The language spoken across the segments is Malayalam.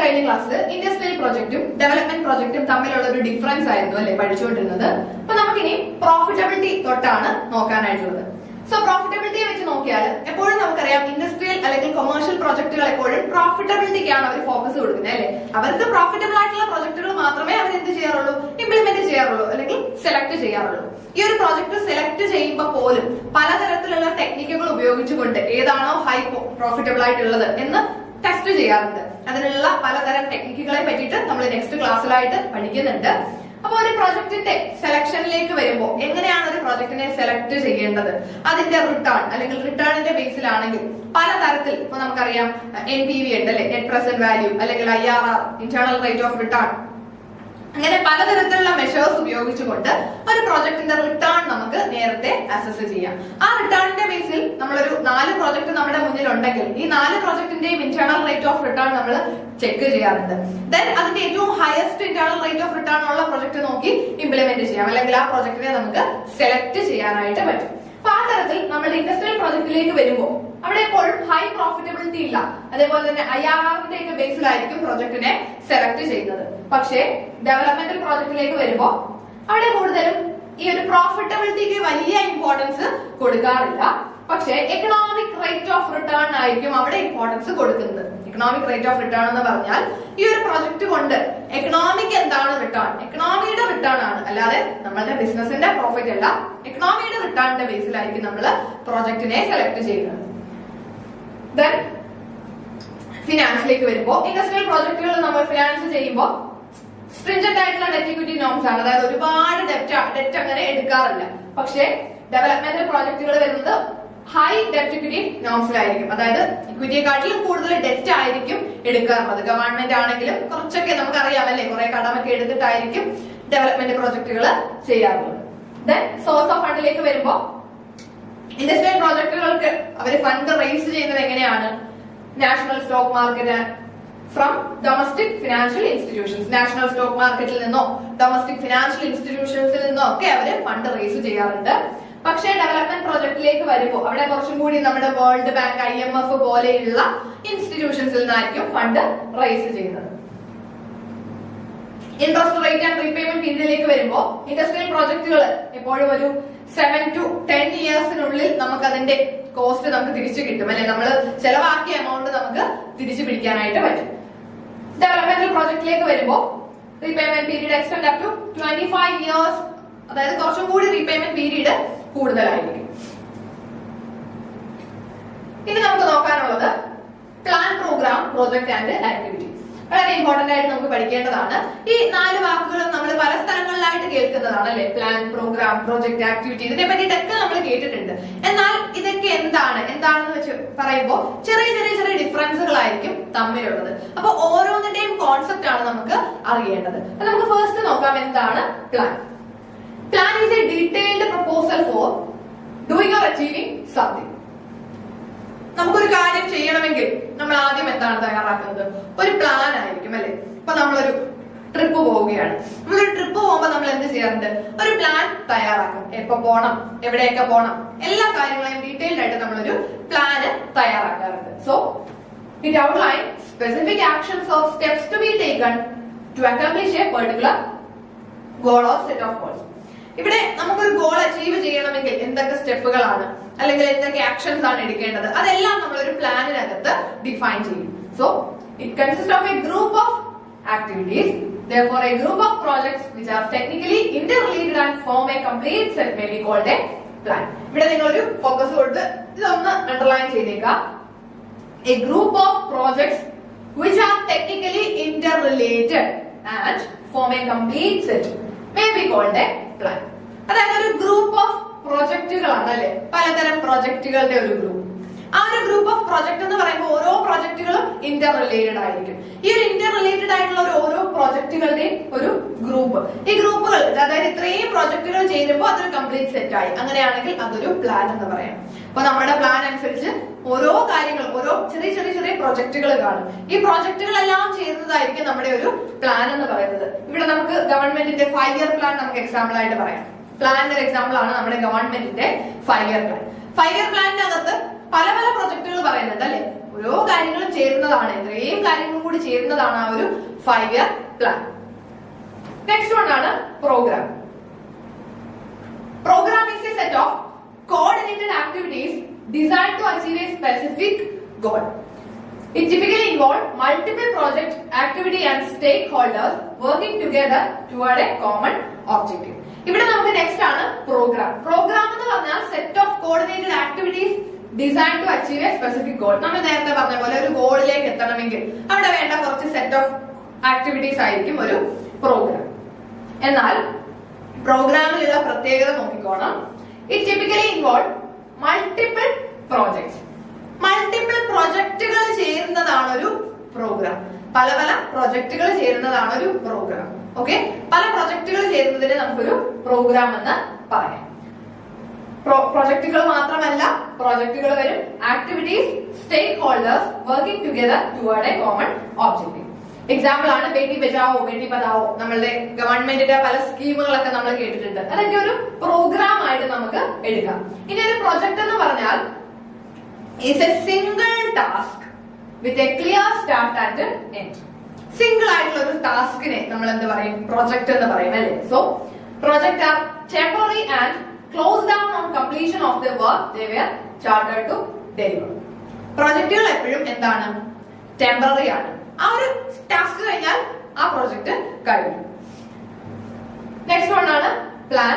കഴിഞ്ഞ ക്ലാസ്സിൽ ഇൻഡസ്ട്രിയൽ പ്രൊജക്റ്റും ഡെവലപ്മെന്റ് പ്രൊജക്റ്റും തമ്മിലുള്ള ഒരു ഡിഫറൻസ് ആയിരുന്നു അല്ലെ പഠിച്ചുകൊണ്ടിരുന്നത്. അപ്പൊ നമുക്കിനി പ്രോഫിറ്റബിലിറ്റി തൊട്ടാണ് നോക്കാനായിട്ടുള്ളത്. സോ പ്രോഫിറ്റബിലിറ്റിയെ വെച്ച് നോക്കിയാൽ എപ്പോഴും നമുക്കറിയാം ഇൻഡസ്ട്രിയൽ അല്ലെങ്കിൽ കൊമേഴ്ഷ്യൽ പ്രൊജക്ടുകൾ എപ്പോഴും പ്രോഫിറ്റബിലിറ്റിക്കാണ് അവർ ഫോക്കസ് കൊടുക്കുന്നത് അല്ലെ. അവർക്ക് പ്രോഫിറ്റബിൾ ആയിട്ടുള്ള പ്രൊജക്ടുകൾ മാത്രമേ അവർ എന്ത് ചെയ്യാറുള്ളൂ, ഇംപ്ലിമെന്റ് ചെയ്യാറുള്ളൂ അല്ലെങ്കിൽ സെലക്ട് ചെയ്യാറുള്ളൂ. ഈ ഒരു പ്രൊജക്ട് സെലക്ട് ചെയ്യുമ്പോൾ പോലും പലതരത്തിലുള്ള ടെക്നിക്കുകൾ ഉപയോഗിച്ചുകൊണ്ട് ഏതാണോ ഹൈ പ്രോഫിറ്റബിൾ ആയിട്ടുള്ളത് എന്ന് ടെസ്റ്റ് ചെയ്യാറുണ്ട്. അതിനുള്ള പലതരം ടെക്നിക്കുകളെ പറ്റിയിട്ട് നമ്മൾ നെക്സ്റ്റ് ക്ലാസ്സിലായിട്ട് പഠിക്കുന്നുണ്ട്. അപ്പൊ ഒരു പ്രൊജക്ടിന്റെ സെലക്ഷനിലേക്ക് വരുമ്പോൾ എങ്ങനെയാണ് ഒരു പ്രൊജക്ടിനെ സെലക്ട് ചെയ്യേണ്ടത്, അതിന്റെ റിട്ടേൺ അല്ലെങ്കിൽ റിട്ടേണിന്റെ ബേസിലാണെങ്കിൽ പലതരത്തിൽ ഇപ്പൊ നമുക്കറിയാം NPV ഉണ്ട് അല്ലെ, നെറ്റ് പ്രസന്റ് വാല്യൂ അല്ലെങ്കിൽ IRR, internal rate of return, അങ്ങനെ പലതരത്തിലുള്ള മെഷേഴ്സ് ഉപയോഗിച്ചുകൊണ്ട് ഒരു പ്രൊജക്ടിന്റെ റിട്ടേൺ നമുക്ക് നേരത്തെ അസസ് ചെയ്യാം. ആ റിട്ടേണിന്റെ ബേസിൽ നമ്മളൊരു 4 പ്രൊജക്ട് നമ്മുടെ മുന്നിൽ ഉണ്ടെങ്കിൽ ഈ 4 പ്രൊജക്ടിന്റെയും ഇന്റേണൽ റേറ്റ് ഓഫ് റിട്ടേൺ നമ്മൾ ചെക്ക് ചെയ്യാറുണ്ട്. ദെൻ അതിന്റെ ഏറ്റവും highest internal rate of return ഉള്ള പ്രൊജക്ട് നോക്കി ഇംപ്ലിമെന്റ് ചെയ്യാം, അല്ലെങ്കിൽ ആ പ്രൊജക്ടിനെ നമുക്ക് സെലക്ട് ചെയ്യാനായിട്ട് പറ്റും. അപ്പൊ ആ തരത്തിൽ നമ്മുടെ ഇൻഡസ്ട്രിയൽ പ്രൊജക്ടിലേക്ക് വരുമ്പോൾ അവിടെ എപ്പോഴും ഹൈ പ്രോഫിറ്റബിലിറ്റി ഇല്ല, അതേപോലെ തന്നെ IRRന്റെ ഒക്കെ ബേസിലായിരിക്കും പ്രൊജക്ടിനെ സെലക്ട് ചെയ്യുന്നത്. പക്ഷേ ഡെവലപ്മെന്റൽ പ്രോജക്റ്റിലേക്ക് വരുമ്പോൾ അവിടെ കൂടുതലും ഈ ഒരു പ്രോഫിറ്റബിലിറ്റിക്ക് വലിയ ഇമ്പോർട്ടൻസ് കൊടുക്കാറില്ല. പക്ഷേ എക്കണോമിക് റേറ്റ് ഓഫ് റിട്ടേൺ ആയിരിക്കും അവിടെ ഇമ്പോർട്ടൻസ് കൊടുക്കുന്നത്. എക്കണോമിക് റേറ്റ് ഓഫ് റിട്ടേൺ എന്ന് പറഞ്ഞാൽ ഈ ഒരു പ്രൊജക്ട് കൊണ്ട് എക്കണോമിക് എന്താണ് റിട്ടേൺ, എക്കണോമിയുടെ റിട്ടേൺ ആണ്, അല്ലാതെ നമ്മളുടെ ബിസിനസിന്റെ പ്രോഫിറ്റ് അല്ല. എക്കണോമിയുടെ റിട്ടേണിന്റെ ബേസിലായിരിക്കും നമ്മൾ പ്രൊജക്ടിനെ സെലക്ട് ചെയ്യുന്നത്. ദെൻ ഫിനാൻസിലേക്ക് വരുമ്പോൾ ഇൻഡസ്ട്രിയൽ പ്രോജക്റ്റുകൾ നമ്മൾ ഫിനാൻസ് ചെയ്യുമ്പോൾ സ്ട്രിഞ്ചന്റ് ആയിട്ടുള്ള ഡെറ്റ് ഇക്വിറ്റി നോംസ് ആണ്, അതായത് ഒരുപാട് ഡെറ്റ് അങ്ങനെ എടുക്കാറില്ല. പക്ഷേ ഡെവലപ്മെന്റൽ പ്രോജക്റ്റുകൾ വരുന്നത് ഹൈ ഡെറ്റ് ഇക്വിറ്റി നോംസിലായിരിക്കും, അതായത് ഇക്വിറ്റിയെക്കാട്ടിലും കൂടുതൽ ഡെറ്റ് ആയിരിക്കും എടുക്കാറുള്ളത്. ഗവൺമെന്റ് ആണെങ്കിലും കുറച്ചൊക്കെ നമുക്കറിയാം അല്ലെ, കുറെ കടമൊക്കെ എടുത്തിട്ടായിരിക്കും ഡെവലപ്മെന്റ് പ്രോജക്റ്റുകൾ ചെയ്യാറുള്ളത്. ദെൻ സോഴ്സ് ഓഫ് ഫണ്ടിലേക്ക് വരുമ്പോൾ ഇൻഡസ്ട്രിയൽ പ്രോജക്റ്റുകൾക്ക് അവർ ഫണ്ട് റേസ് ചെയ്യുന്നത് എങ്ങനെയാണ്, national stock market from domestic financial institutions, national stock മാർക്കറ്റിൽ നിന്നോ ഡൊമസ്റ്റിക് ഫിനാൻഷ്യൽ ഇൻസ്റ്റിറ്റ്യൂഷൻസിൽ നിന്നോ ഒക്കെ അവര് ഫണ്ട് റേസ് ചെയ്യാറുണ്ട്. പക്ഷേ ഡെവലപ്മെന്റ് പ്രോജക്റ്റിലേക്ക് വരുമ്പോൾ അവിടെ കുറച്ചും കൂടി നമ്മുടെ വേൾഡ് ബാങ്ക്, IMF പോലെയുള്ള ഇൻസ്റ്റിറ്റ്യൂഷൻസിൽ നിന്നായിരിക്കും ഫണ്ട് റേസ് ചെയ്യുന്നത്. ഇൻട്രസ്റ്റ് റേറ്റ് ആൻഡ് റീപേയ്മെന്റ് പീരീഡിലേക്ക് വരുമ്പോൾ ഇൻഡസ്ട്രിയൽ പ്രോജക്റ്റുകൾ എപ്പോഴും ഒരു 7 to 10 ഇയേഴ്സിനുള്ളിൽ നമുക്ക് അതിന്റെ കോസ്റ്റ് നമുക്ക് തിരിച്ചു കിട്ടും അല്ലെ, നമ്മൾ ചെലവാക്കിയ എമൗണ്ട് നമുക്ക് തിരിച്ചു പിടിക്കാനായിട്ട് പറ്റും. ഡെവലപ്മെന്റൽ പ്രോജക്റ്റിലേക്ക് വരുമ്പോൾ repayment period extend up to 25 years, അതായത് കുറച്ചും കൂടി റീപേയ്മെന്റ് പീരീഡ് കൂടുതലായിരിക്കും. ഇനി നമുക്ക് നോക്കാനുള്ളത് plan, programme, project and activity. വളരെ ഇമ്പോർട്ടന്റ് ആയിട്ട് നമുക്ക് പഠിക്കേണ്ടതാണ്. ഈ 4 വാക്കുകളും നമ്മൾ പല സ്ഥലങ്ങളിലായിട്ട് കേൾക്കുന്നതാണ് അല്ലെ, പ്ലാൻ, പ്രോഗ്രാം, പ്രോജക്ട്, ആക്ടിവിറ്റി. ഇതിനെ പറ്റിയിട്ടൊക്കെ നമ്മൾ കേട്ടിട്ടുണ്ട്. എന്നാൽ ഇതൊക്കെ എന്താണെന്ന് വെച്ച് പറയുമ്പോൾ ചെറിയ ചെറിയ ചെറിയ ഡിഫറൻസുകളായിരിക്കും തമ്മിലുള്ളത്. അപ്പൊ ഓരോന്നിന്റെയും കോൺസെപ്റ്റ് ആണ് നമുക്ക് അറിയേണ്ടത്. നമുക്ക് ഫസ്റ്റ് നോക്കാം എന്താണ് plan. Plan is A detailed proposal four doing or achieving something. നമുക്കൊരു കാര്യം ചെയ്യണമെങ്കിൽ നമ്മൾ ആദ്യം എന്താണ് തയ്യാറാക്കുന്നത്, ഒരു പ്ലാൻ ആയിരിക്കും അല്ലെ. ഇപ്പൊ നമ്മളൊരു ട്രിപ്പ് പോവുകയാണ്, നമ്മളൊരു ട്രിപ്പ് പോകുമ്പോൾ നമ്മൾ എന്ത് ചെയ്യാറുണ്ട്, ഒരു പ്ലാൻ തയ്യാറാക്കും. എപ്പോ പോണം, എവിടെയൊക്കെ പോണം, എല്ലാ കാര്യങ്ങളെയും ഡീറ്റെയിൽഡ് ആയിട്ട് നമ്മളൊരു പ്ലാന് തയ്യാറാക്കാറുണ്ട്. So it outline specific actions or steps to be taken to accomplish a particular goal or set of goals. ഇവിടെ നമുക്കൊരു ഗോൾ അച്ചീവ് ചെയ്യണമെങ്കിൽ എന്തൊക്കെ സ്റ്റെപ്പുകളാണ് അല്ലെങ്കിൽ എന്തൊക്കെ ആക്ഷൻസ് ആണ് എടുക്കേണ്ടത്, അതെല്ലാം നമ്മളൊരു പ്ലാനിനകത്ത് ഡിഫൈൻ ചെയ്യും. So it consist of A group of activities, therefore a group of projects which are technically interrelated and form a complete set may be called a plan. ഇവിടെ നിങ്ങൾ ഒരു ഫോക്കസ് കൊടുത്ത് ഇതൊന്ന് അണ്ടർലൈൻ ചെയ്തേക്കാം. A group of projects which are technically interrelated and form a complete set may be called a plan. അതായത് ഒരു ഗ്രൂപ്പ് ഓഫ് പ്രൊജക്ടുകളാണ് അല്ലെ, പലതരം പ്രൊജക്ടുകളുടെ ഒരു ഗ്രൂപ്പ്. ആ ഒരു ഗ്രൂപ്പ് ഓഫ് പ്രൊജക്ട് എന്ന് പറയുമ്പോൾ ഓരോ പ്രൊജക്ടുകളും ഇന്റർ റിലേറ്റഡ് ആയിരിക്കും. ഈ ഒരു ഇന്റർ റിലേറ്റഡ് ആയിട്ടുള്ള ഓരോ പ്രൊജക്ടുകളുടെയും ഒരു ഗ്രൂപ്പ്, ഈ ഗ്രൂപ്പുകൾ അതായത് ഇത്രയും പ്രൊജക്ടുകൾ ചേരുമ്പോൾ അതൊരു കംപ്ലീറ്റ് സെറ്റ് ആയി. അങ്ങനെയാണെങ്കിൽ അതൊരു പ്ലാൻ എന്ന് പറയാം. അപ്പൊ നമ്മുടെ പ്ലാൻ അനുസരിച്ച് ഓരോ കാര്യങ്ങളും, ഓരോ ചെറിയ ചെറിയ ചെറിയ പ്രൊജക്ടുകൾ കാണും. ഈ പ്രൊജക്ടുകളെല്ലാം ചേരുന്നതായിരിക്കും നമ്മുടെ ഒരു പ്ലാൻ എന്ന് പറയുന്നത്. ഇവിടെ നമുക്ക് ഗവൺമെന്റിന്റെ 5 ഇയർ പ്ലാൻ നമുക്ക് എക്സാമ്പിൾ ആയിട്ട് പറയാം. പ്ലാനിന്റെ എക്സാമ്പിൾ ആണ് നമ്മുടെ ഗവൺമെന്റിന്റെ 5 ഇയർ പ്ലാൻ. 5 ഇയർ പ്ലാനിനകത്ത് പല പല പ്രൊജക്ടുകൾ പറയുന്നുണ്ട് അല്ലെ. ഓരോ കാര്യങ്ങളും ചേരുന്നതാണ്, ഇത്രയും കാര്യങ്ങളും കൂടി ചേരുന്നതാണ് ആ ഒരു 5-year പ്ലാൻ. നെക്സ്റ്റ് വൺ ആണ് programme. Program is a set of coordinated activities designed to achieve a specific goal. It typically involves multiple project activity and stakeholders working together toward a common objective. ഇവിടെ നമുക്ക് നെക്സ്റ്റ് ആണ് പ്രോഗ്രാം. പ്രോഗ്രാം എന്ന് പറഞ്ഞാൽ set of coordinated activities design to achieve a specific goal. നമ്മൾ നേരത്തെ പറഞ്ഞ പോലെ ഒരു ഗോളിലേക്ക് എത്തണമെങ്കിൽ അവിടെ വേണ്ട കുറച്ച് സെറ്റ് ഓഫ് ആക്ടിവിറ്റീസ് ആയിരിക്കും ഒരു പ്രോഗ്രാം. എന്നാൽ പ്രോഗ്രാമിലുള്ള പ്രത്യേകത നോക്കിക്കോണം. It typically involve multiple projects. Multiple പ്രൊജക്ടുകൾ ചേരുന്നതാണ് ഒരു പ്രോഗ്രാം. പല പല പ്രൊജക്ടുകൾ ചേരുന്നതാണ് ഒരു പ്രോഗ്രാം. ഓക്കെ, പല പ്രൊജക്ടുകൾ ചേരുന്നതിന് നമുക്കൊരു പ്രോഗ്രാം എന്ന് പറയാം. പ്രൊജക്ടുകൾ മാത്രമല്ല, പ്രൊജക്ടുകൾ വരും, activities, stakeholders working together toward a common objective. Example ആണ് ബേട്ടി ബച്ചാവോ ബേട്ടി പഠാവോ. നമ്മളുടെ ഗവൺമെന്റിന്റെ പല സ്കീമുകളൊക്കെ നമ്മൾ കേട്ടിട്ടുണ്ട്. അതൊക്കെ ഒരു പ്രോഗ്രാം ആയിട്ട് നമുക്ക് എടുക്കാം. ഇനി ഒരു പ്രൊജക്ട് എന്ന് പറഞ്ഞാൽ is a single task with a clear start and end. Single ആയിട്ടുള്ള ഒരു ടാസ്കിനെ നമ്മൾ എന്ത് പറയും? പ്രൊജക്ട് എന്ന് പറയും അല്ലേ. So project are temporary and close down on completion of the work they were chartered to deliver. പ്രൊജക്ടുകൾ എപ്പോഴും എന്താണ്? ടെമ്പററി ആണ്. ആ ഒരു ടാസ്ക് കഴിഞ്ഞാൽ ആ പ്രൊജക്ട് കഴിഞ്ഞു. നെക്സ്റ്റ് വൺ ആണ് plan.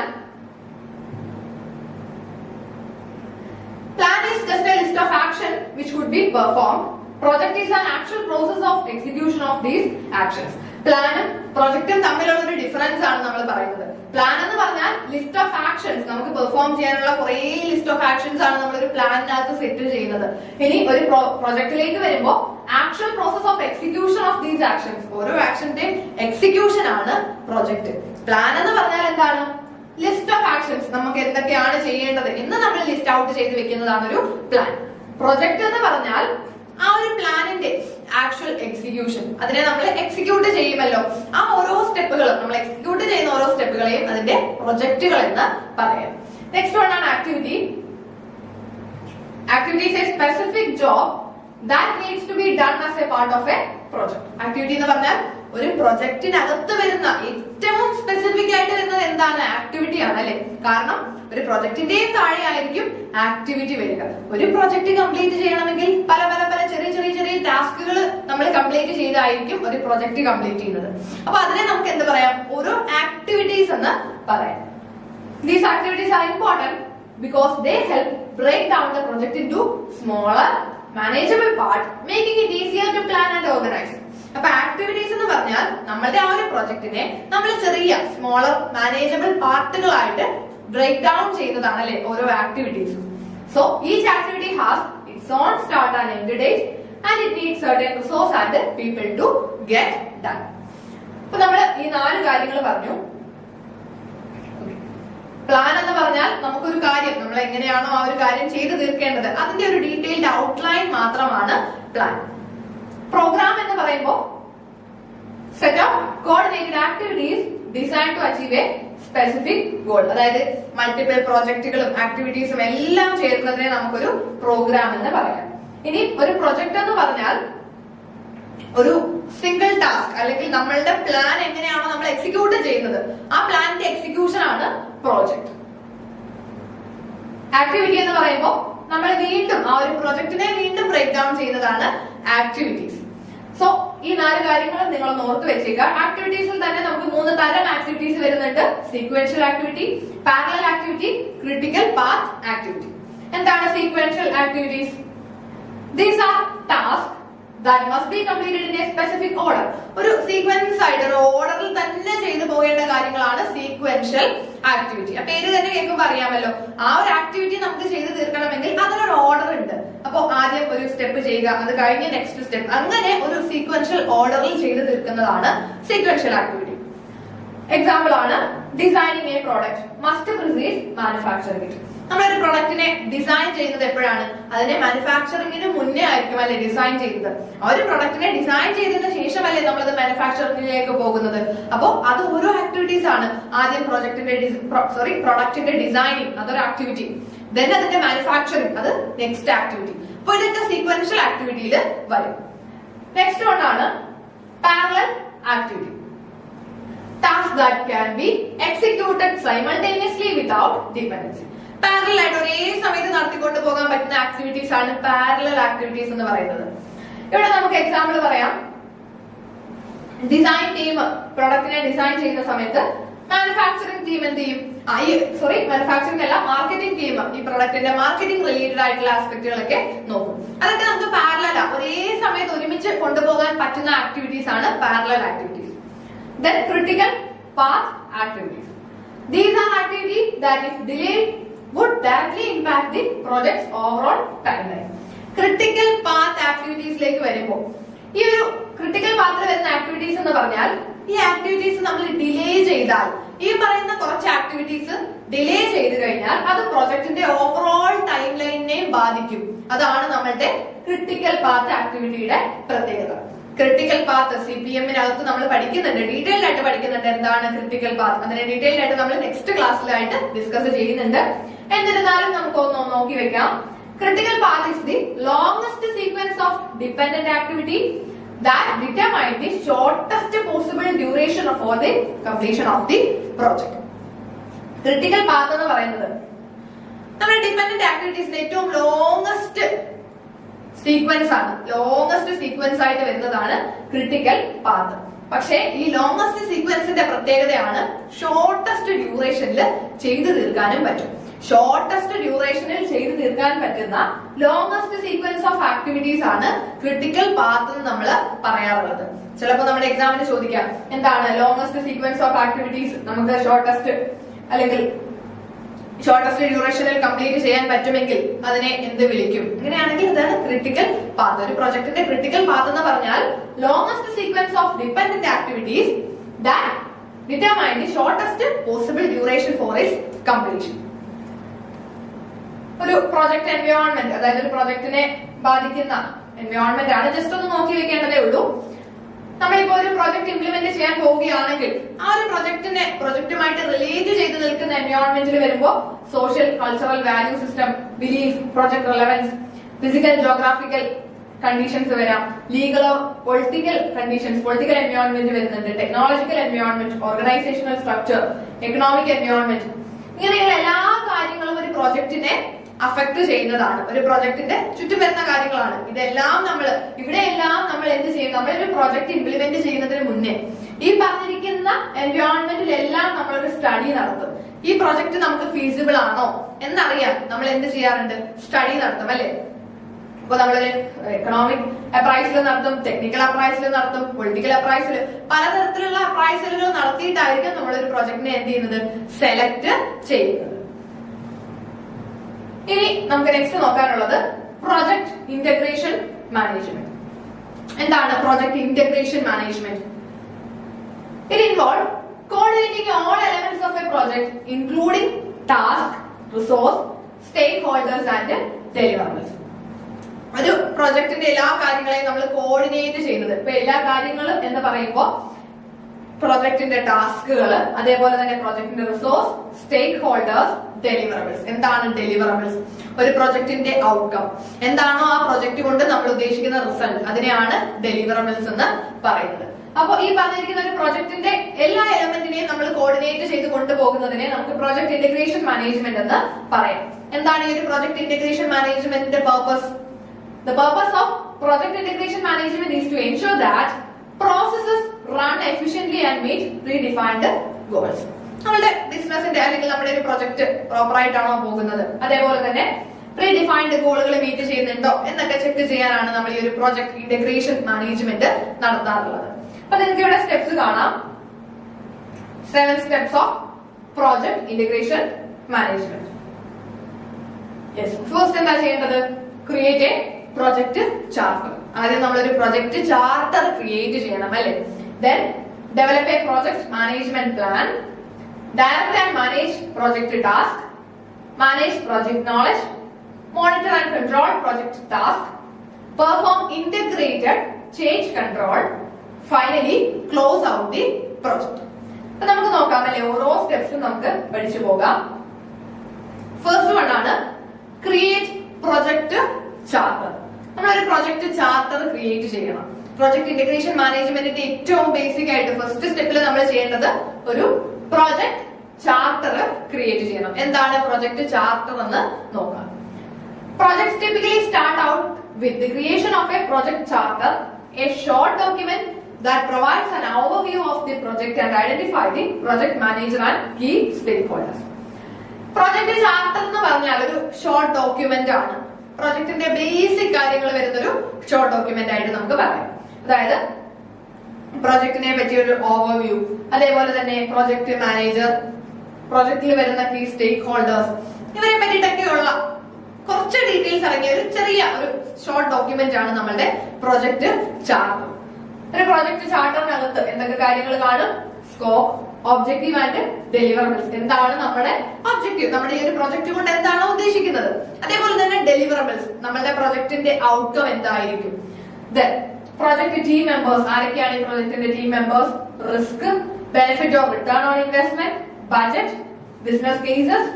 Plan is just a list of action which could be performed. Project is an actual process of execution of these actions. പ്ലാനും പ്രൊജക്റ്റും തമ്മിലുള്ള ഒരു ഡിഫറൻസ് ആണ് നമ്മൾ പറയുന്നത്. പ്ലാൻ എന്ന് പറഞ്ഞാൽ ലിസ്റ്റ് ഓഫ് ആക്ഷൻസ്, നമുക്ക് പെർഫോം ചെയ്യാനുള്ള കുറെ ലിസ്റ്റ് ഓഫ് ആക്ഷൻസ് ആണ് നമ്മൾ ഒരു പ്ലാനിനകത്ത് സെറ്റ് ചെയ്യുന്നത്. ഇനി ഒരു പ്രൊജക്റ്റിലേക്ക് വരുമ്പോൾ actual process of execution of these actions, ഓരോ ആക്ഷന്റെ എക്സിക്യൂഷൻ ആണ് പ്രൊജക്ട്. പ്ലാൻ എന്ന് പറഞ്ഞാൽ എന്താണ്? ലിസ്റ്റ് ഓഫ് ആക്ഷൻസ്, നമുക്ക് എന്തൊക്കെയാണ് ചെയ്യേണ്ടത് എന്ന് നമ്മൾ ലിസ്റ്റ് ഔട്ട് ചെയ്ത് വെക്കുന്നതാണ് ഒരു പ്ലാൻ. പ്രൊജക്ട് എന്ന് പറഞ്ഞാൽ ആ ഒരു പ്ലാനിന്റെ ആക്ച്വൽ എക്സിക്യൂഷൻ, അതിനെ നമ്മൾ എക്സിക്യൂട്ട് ചെയ്യുമല്ലോ. ആ ഓരോ സ്റ്റെപ്പുകളും, നമ്മൾ എക്സിക്യൂട്ട് ചെയ്യുന്ന ഓരോ സ്റ്റെപ്പുകളെയും അതിന്റെ പ്രൊജക്ടുകൾ എന്ന് പറയാം. നെക്സ്റ്റ് വൺ ആണ് activity. Activity is a specific job that needs to be done as a part of a project. Activity എന്ന് പറഞ്ഞാൽ ഒരു പ്രൊജക്ടിനകത്ത് വരുന്ന ഏറ്റവും സ്പെസിഫിക് ആയിട്ട് വരുന്നത് എന്താണ്? ആക്ടിവിറ്റി ആണ് അല്ലെ. കാരണം ഒരു പ്രൊജക്ടിന്റെയും താഴെ ആയിരിക്കും ആക്ടിവിറ്റി വരിക. ഒരു പ്രൊജക്ട് കംപ്ലീറ്റ് ചെയ്യണമെങ്കിൽ പല പല പല ചെറിയ ചെറിയ ചെറിയ ടാസ്കുകൾ നമ്മൾ കംപ്ലീറ്റ് ചെയ്തായിരിക്കും ഒരു പ്രൊജക്ട് കംപ്ലീറ്റ് ചെയ്യുന്നത്. അപ്പൊ അതിനെ നമുക്ക് എന്ത് പറയാം? ഓരോ ആക്ടിവിറ്റീസ് എന്ന് പറയാം. These activities are important because they help break down the project into smaller manageable part, making it easier to plan and organize. അപ്പൊ ആക്ടിവിറ്റീസ് എന്ന് പറഞ്ഞാൽ നമ്മളുടെ ആ ഒരു പ്രൊജക്ടിനെ നമ്മൾ ചെറിയ സ്മോളർ മാനേജബിൾ പാർട്ടുകളായിട്ട് ബ്രേക്ക് ഡൗൺ ചെയ്യുന്നതാണ് അല്ലെ ഓരോ ആക്ടിവിറ്റീസും. So each activity has its own start and end date and it needs certain resource and people to get done. അപ്പൊ നമ്മൾ ഈ 4 കാര്യങ്ങൾ പറഞ്ഞു. പ്ലാൻ എന്ന് പറഞ്ഞാൽ നമുക്കൊരു കാര്യം, നമ്മൾ എങ്ങനെയാണോ ആ ഒരു കാര്യം ചെയ്തു തീർക്കേണ്ടത് അതിന്റെ ഒരു ഡീറ്റെയിൽഡ് ഔട്ട്ലൈൻ മാത്രമാണ് പ്ലാൻ. പ്രോഗ്രാം എന്ന് പറയുമ്പോൾ set of coordinated activities design to achieve a specific goal. അതായത് മൾട്ടിപ്പിൾ പ്രോജക്റ്റുകളും ആക്ടിവിറ്റീസും എല്ലാം ചേർന്നതിനെ നമുക്കൊരു പ്രോഗ്രാം എന്ന് പറയാം. ഇനി ഒരു പ്രൊജക്ട് എന്ന് പറഞ്ഞാൽ ഒരു സിംഗിൾ ടാസ്ക്, അല്ലെങ്കിൽ നമ്മളുടെ പ്ലാൻ എങ്ങനെയാണോ നമ്മൾ എക്സിക്യൂട്ട് ചെയ്യുന്നത് ആ പ്ലാനിന്റെ എക്സിക്യൂഷൻ ആണ് പ്രോജക്ട്. ആക്ടിവിറ്റി എന്ന് പറയുമ്പോൾ നമ്മൾ വീണ്ടും ആ ഒരു പ്രൊജക്ടിനെ വീണ്ടും ബ്രേക്ക് ഡൗൺ ചെയ്യുന്നതാണ് ആക്ടിവിറ്റീസ്. സോ ഈ 4 കാര്യങ്ങൾ നിങ്ങൾ ഓർത്ത് വെച്ചേക്കുക. ആക്ടിവിറ്റീസിൽ തന്നെ നമുക്ക് 3 തരം ആക്ടിവിറ്റീസ് വരുന്നുണ്ട്. Sequential activity, parallel activity, critical path activity. എന്താണ് sequential activities? These are task that must be completed in a specific order. ഒരു സീക്വൻസ് ആയിട്ട് ഒരു ഓർഡറിൽ തന്നെ ചെയ്തു പോകേണ്ട കാര്യങ്ങളാണ് സീക്വൻഷ്യൽ ആക്ടിവിറ്റി. ആ പേര് തന്നെ കേൾക്കുമ്പോൾ അറിയാമല്ലോ, ആ ഒരു ആക്ടിവിറ്റി നമുക്ക് ചെയ്ത് തീർക്കണമെങ്കിൽ അതിനൊരു ഓർഡർ ഉണ്ട്. അപ്പൊ ആദ്യം ഒരു സ്റ്റെപ്പ് ചെയ്യുക, അത് കഴിഞ്ഞ് നെക്സ്റ്റ് സ്റ്റെപ്പ്, അങ്ങനെ ഒരു സീക്വൻഷ്യൽ ഓർഡറിൽ ചെയ്ത് തീർക്കുന്നതാണ് സീക്വൻഷ്യൽ ആക്ടിവിറ്റി. എക്സാമ്പിൾ ആണ് designing A product must precede manufacturing it. നമ്മളൊരു പ്രൊഡക്റ്റിനെ ഡിസൈൻ ചെയ്യുന്നത് എപ്പോഴാണ്? അതിനെ മാനുഫാക്ചറിങ്ങിന് മുന്നേ ആയിരിക്കും അല്ലെ ഡിസൈൻ ചെയ്യുന്നത്. ആ ഒരു പ്രൊഡക്റ്റിനെ ഡിസൈൻ ചെയ്തതിന് ശേഷമല്ലേ നമ്മളത് മാനുഫാക്ചറിങ്ങിലേക്ക് പോകുന്നത്. അപ്പോൾ അത് ഓരോ ആക്ടിവിറ്റീസ് ആണ്. ആദ്യം പ്രൊഡക്റ്റിന്റെ ഡിസൈനിങ്, അതൊരു ആക്ടിവിറ്റി. ദെൻ അതിന്റെ മാനുഫാക്ചറിങ്, അത് നെക്സ്റ്റ് ആക്ടിവിറ്റി. അപ്പൊ ഇതൊക്കെ സീക്വൻഷ്യൽ ആക്ടിവിറ്റിയിൽ വരും. നെക്സ്റ്റ് വണ്ണാണ് parallel activity. Tasks that can be executed simultaneously without dependency. Parallel ആയിട്ട് ഒരേ സമയത്ത് നടത്തിക്കൊണ്ട് പോകാൻ പറ്റുന്ന ആക്ടിവിറ്റീസ് ആണ് പാരലൽ ആക്ടിവിറ്റീസ് എന്ന് പറയുന്നത്. ഇവിടെ നമുക്ക് എക്സാമ്പിൾ പറയാം. ഡിസൈൻ ടീം പ്രൊഡക്റ്റിനെ ഡിസൈൻ ചെയ്യുന്ന സമയത്ത് മാനുഫാക്ചറിംഗ് ടീം എന്ത് ചെയ്യും? മാനുഫാക്ചറിംഗ് അല്ല, മാർക്കറ്റിംഗ് ടീം ഈ പ്രൊഡക്റ്റിന്റെ മാർക്കറ്റിംഗ് റിലേറ്റഡ് ആയിട്ടുള്ള ആസ്പെക്ടുകളൊക്കെ നോക്കും. അതൊക്കെ നമുക്ക് പാരലൽ ഒരേ സമയത്ത് ഒരുമിച്ച് കൊണ്ടുപോകാൻ പറ്റുന്ന ആക്ടിവിറ്റീസ് ആണ് parallel activities. Then critical path activities. These are activities that if delayed would directly impact the project's overall timeline. Critical path activities ലേക്ക് വരുമ്പോൾ ഈ ഒരു ക്രിട്ടിക്കൽ പാത്തിൽ വരുന്ന ആക്ടിവിറ്റീസ് എന്ന് പറഞ്ഞാൽ ഈ ആക്ടിവിറ്റീസ് നമ്മൾ ഡിലേ ചെയ്താൽ, ഈ പറയുന്ന കുറച്ച് ആക്ടിവിറ്റീസ് ഡിലേ ചെയ്ത് കഴിഞ്ഞാൽ അത് പ്രൊജക്ടിന്റെ ഓവറോൾ ടൈം ലൈനിനെ ബാധിക്കും. അതാണ് നമ്മളുടെ ക്രിട്ടിക്കൽ പാത്ത് ആക്ടിവിറ്റിയുടെ പ്രത്യേകത. ക്രിട്ടിക്കൽ പാത്ത് CPM-നകത്ത് നമ്മൾ പഠിക്കുന്നുണ്ട്, ഡീറ്റെയിൽഡ് ആയിട്ട് പഠിക്കുന്നുണ്ട് എന്താണ് ക്രിട്ടിക്കൽ പാത്ത്. അതിനെ ഡീറ്റെയിൽഡ് ആയിട്ട് നമ്മൾ നെക്സ്റ്റ് ക്ലാസ്സിലായിട്ട് ഡിസ്കസ് ചെയ്യുന്നുണ്ട്. എന്നിരുന്നാലും നമുക്കൊന്ന് നോക്കി വെക്കാം. Critical path is the longest sequence of dependent activity that determine the shortest possible duration for the completion of the project. Critical path എന്ന് പറയുന്നത് നമ്മുടെ ഡിപെൻഡന്റ് ആക്ടിവിറ്റീസിന്റെ ഏറ്റവും ലോങ്സ്റ്റ് സീക്വൻസ് ആണ്. ലോങ്സ്റ്റ് സീക്വൻസ് ആയിട്ട് വരുന്നതാണ് ക്രിട്ടിക്കൽ പാത്ത്. പക്ഷേ ഈ ലോങ്സ്റ്റ് സീക്വൻസിന്റെ പ്രത്യേകതയാണ് ഷോർട്ടസ്റ്റ് ഡ്യൂറേഷനിൽ ചെയ്തു തീർക്കാനും പറ്റും. ഷോർട്ടസ്റ്റ് ഡ്യൂറേഷനിൽ ചെയ്തു തീർക്കാൻ പറ്റുന്ന ലോങ്സ്റ്റ് സീക്വൻസ് ഓഫ് ആക്ടിവിറ്റീസ് ആണ് ക്രിട്ടിക്കൽ പാത്ത് എന്ന് നമ്മൾ പറയാറുള്ളത്. ചിലപ്പോൾ നമ്മുടെ എക്സാമിന് ചോദിക്കാം, എന്താണ് ലോങ്സ്റ്റ് സീക്വൻസ് ഓഫ് ആക്ടിവിറ്റീസ് നമുക്ക് ഷോർട്ടസ്റ്റ് അല്ലെങ്കിൽ ഷോർട്ടസ്റ്റ് ഡ്യൂറേഷനിൽ കംപ്ലീറ്റ് ചെയ്യാൻ പറ്റുമെങ്കിൽ അതിനെ എന്ത് വിളിക്കും? അങ്ങനെയാണെങ്കിൽ ഇതാണ് ക്രിട്ടിക്കൽ പാത്ത്. ഒരു പ്രൊജക്ടിന്റെ ക്രിട്ടിക്കൽ പാത്ത് എന്ന് പറഞ്ഞാൽ longest sequence of dependent activities that determine the shortest possible duration for its completion. ഒരു പ്രൊജക്ട് എൻവയോൺമെന്റ്, അതായത് ഒരു പ്രൊജക്ടിനെ ബാധിക്കുന്ന എൻവയോൺമെന്റ് ആണ്. ജസ്റ്റ് ഒന്ന് നോക്കി വെക്കേണ്ടതേ ഉള്ളൂ. നമ്മളിപ്പോ ഒരു പ്രൊജക്ട് ഇംപ്ലിമെന്റ് ചെയ്യാൻ പോവുകയാണെങ്കിൽ ആ ഒരു പ്രൊജക്റ്റുമായിട്ട് റിലേറ്റ് ചെയ്ത് നിൽക്കുന്ന എൻവയോൺമെന്റിൽ വരുമ്പോൾ social cultural value system, belief, project relevance, physical geographical conditions വരാം, legal or political conditions, political environment വരുന്നുണ്ട്, technological environment, organisational structure, economic environment. ഇങ്ങനെയുള്ള എല്ലാ കാര്യങ്ങളും ഒരു പ്രൊജക്ടിനെ അഫക്ട് ചെയ്യുന്നതാണ്. ഒരു പ്രൊജക്ടിന്റെ ചുറ്റും വരുന്ന കാര്യങ്ങളാണ് ഇതെല്ലാം. ഇവിടെയെല്ലാം നമ്മൾ എന്ത് ചെയ്യും? നമ്മളൊരു പ്രൊജക്ട് ഇംപ്ലിമെന്റ് ചെയ്യുന്നതിന് മുന്നേ ഈ പറഞ്ഞിരിക്കുന്ന എൻവയോൺമെന്റിലെല്ലാം നമ്മളൊരു സ്റ്റഡി നടത്തും. ഈ പ്രൊജക്ട് നമുക്ക് ഫീസിബിൾ ആണോ എന്നറിയാൻ നമ്മൾ എന്ത് ചെയ്യാറുണ്ട്? സ്റ്റഡി നടത്തും, അല്ലെ? അപ്പൊ നമ്മളൊരു എക്കണോമിക് അപ്രൈസൽ നടത്തും, ടെക്നിക്കൽ അപ്രൈസൽ നടത്തും, പൊളിറ്റിക്കൽ അപ്രൈസൽ, പലതരത്തിലുള്ള അപ്രൈസലുകൾ നടത്തിയിട്ടായിരിക്കും നമ്മളൊരു പ്രൊജക്ടിനെ എന്ത് ചെയ്യുന്നത്? സെലക്ട് ചെയ്യുന്നത്. ഇനി നമുക്ക് നെക്സ്റ്റ് നോക്കാനുള്ളത് പ്രൊജക്ട് ഇന്റഗ്രേഷൻ മാനേജ്മെന്റ്. എന്താണ് project integration management? It involves coordinating all elements of a project, including task, resource, stakeholders and deliverables. ഒരു പ്രൊജക്ടിന്റെ എല്ലാ കാര്യങ്ങളെയും നമ്മൾ കോർഡിനേറ്റ് ചെയ്യുന്നത്. ഇപ്പൊ എല്ലാ കാര്യങ്ങളും എന്ന് പറയുമ്പോൾ പ്രൊജക്ടിന്റെ ടാസ്കുകൾ, അതേപോലെ തന്നെ പ്രൊജക്ടിന്റെ റിസോഴ്സ്, സ്റ്റേക്ക് ഹോൾഡേഴ്സ്, ഡെലിവറബിൾസ്. എന്താണ് ഡെലിവറബിൾസ്? ഒരു പ്രൊജക്ടിന്റെ ഔട്ട്കം എന്താണോ ആ പ്രൊജക്ട് കൊണ്ട് നമ്മൾ ഉദ്ദേശിക്കുന്ന റിസൾട്ട്, അതിനെയാണ് ഡെലിവറബിൾസ് എന്ന് പറയുന്നത്. അപ്പൊ ഈ പറഞ്ഞിരിക്കുന്ന ഒരു പ്രൊജക്ടിന്റെ എല്ലാ എലമെന്റിനെയും നമ്മൾ കോർഡിനേറ്റ് ചെയ്ത് കൊണ്ടുപോകുന്നതിനെ നമുക്ക് പ്രൊജക്ട് ഇന്റഗ്രേഷൻ മാനേജ്മെന്റ് എന്ന് പറയാം. എന്താണ് ഈ ഒരു പ്രൊജക്ട് ഇന്റഗ്രേഷൻ മാനേജ്മെന്റിന്റെ purpose? The purpose of project integration management is to ensure that processes run efficiently and meet predefined goals. നമ്മുടെ ബിസിനസിന്റെ അല്ലെങ്കിൽ നമ്മുടെ ഒരു പ്രൊജക്ട് പ്രോപ്പർ ആയിട്ടാണോ പോകുന്നത്, അതേപോലെ തന്നെ പ്രീഡിഫൈൻഡ് ഗോളുകൾ മീറ്റ് ചെയ്യുന്നുണ്ടോ എന്നൊക്കെ ചെക്ക് ചെയ്യാനാണ് നമ്മൾ ഈ ഒരു പ്രൊജക്ട് ഇന്റഗ്രേഷൻ മാനേജ്മെന്റ് നടത്താറുള്ളത്. അപ്പൊ നിങ്ങൾക്ക് ഇവിടെ സ്റ്റെപ്സ് കാണാം. 7 steps of project integration management. Yes, first എന്താ ചെയ്യേണ്ടത്? Create A project charter. ആദ്യം നമ്മളൊരു പ്രൊജക്ട് ചാർട്ടർ ക്രിയേറ്റ് ചെയ്യണം, അല്ലെ? Then develop A project management plan, direct and manage project task, manage project knowledge, monitor and control project task, perform integrated change control, finally close out the project. അപ്പൊ നമുക്ക് നോക്കാം അല്ലെ, ഓരോ സ്റ്റെപ്സും നമുക്ക് പഠിച്ചു പോകാം. ഫസ്റ്റ് വൺ ആണ് ക്രിയേറ്റ് പ്രൊജക്ട് ചാർട്ടർ. നമ്മളൊരു പ്രൊജക്ട് ചാർട്ടർ ക്രിയേറ്റ് ചെയ്യണം. പ്രൊജക്ട് ഇന്റഗ്രേഷൻ മാനേജ്മെന്റിന്റെ ഏറ്റവും ബേസിക് ആയിട്ട് ഫസ്റ്റ് സ്റ്റെപ്പിൽ നമ്മൾ ചെയ്യേണ്ടത് ഒരു പ്രൊജക്ട് ചാർട്ടർ ക്രിയേറ്റ് ചെയ്യണം. എന്താണ് പ്രൊജക്ട് ചാർട്ടർ എന്ന് നോക്കാം. Projects typically start out with the creation of a project charter, a short document that provides an overview of the project and identify the project manager and key stakeholders. Project charter എന്ന് പറഞ്ഞാൽ ഒരു ഷോർട്ട് ഡോക്യുമെന്റ് ആണ്. പ്രൊജക്ടിന്റെ ബേസിക് കാര്യങ്ങൾ വരുന്നൊരു ഷോർട്ട് ഡോക്യുമെന്റ് ആയിട്ട് നമുക്ക് പറയാം. അതായത് പ്രൊജക്ടിനെ പറ്റിയ ഒരു ഓവർവ്യൂ, അതേപോലെ തന്നെ പ്രൊജക്ട് മാനേജർ, പ്രൊജക്ടിൽ വരുന്ന കീ സ്റ്റേക്ക് ഹോൾഡേഴ്സ്, ഇവരെ പറ്റിയിട്ടൊക്കെയുള്ള കുറച്ച് ഡീറ്റെയിൽസ് അടങ്ങിയ ഒരു ചെറിയ ഒരു ഷോർട്ട് ഡോക്യുമെന്റ് ആണ് നമ്മളുടെ പ്രൊജക്ട് ചാർട്ടർ. ഒരു പ്രൊജക്ട് ചാർട്ടറിനകത്ത് എന്തൊക്കെ കാര്യങ്ങൾ കാണും? Scope, objective and deliverables. എന്താണ് നമ്മുടെ ഒബ്ജക്റ്റീവ്, നമ്മുടെ ഈ ഒരു പ്രൊജക്ട് കൊണ്ട് എന്താണോ ഉദ്ദേശിക്കുന്നത്, അതേപോലെ തന്നെ ഡെലിവറബിൾസ്, നമ്മുടെ പ്രൊജക്ടിന്റെ ഔട്ട്കം എന്തായിരിക്കും. ദെൻ പ്രൊജക്ട് ടീം മെമ്പേഴ്സ്, ആരൊക്കെയാണ് ഈ പ്രൊജക്ടിന്റെ team members, risk, benefit of return on investment, budget, business cases,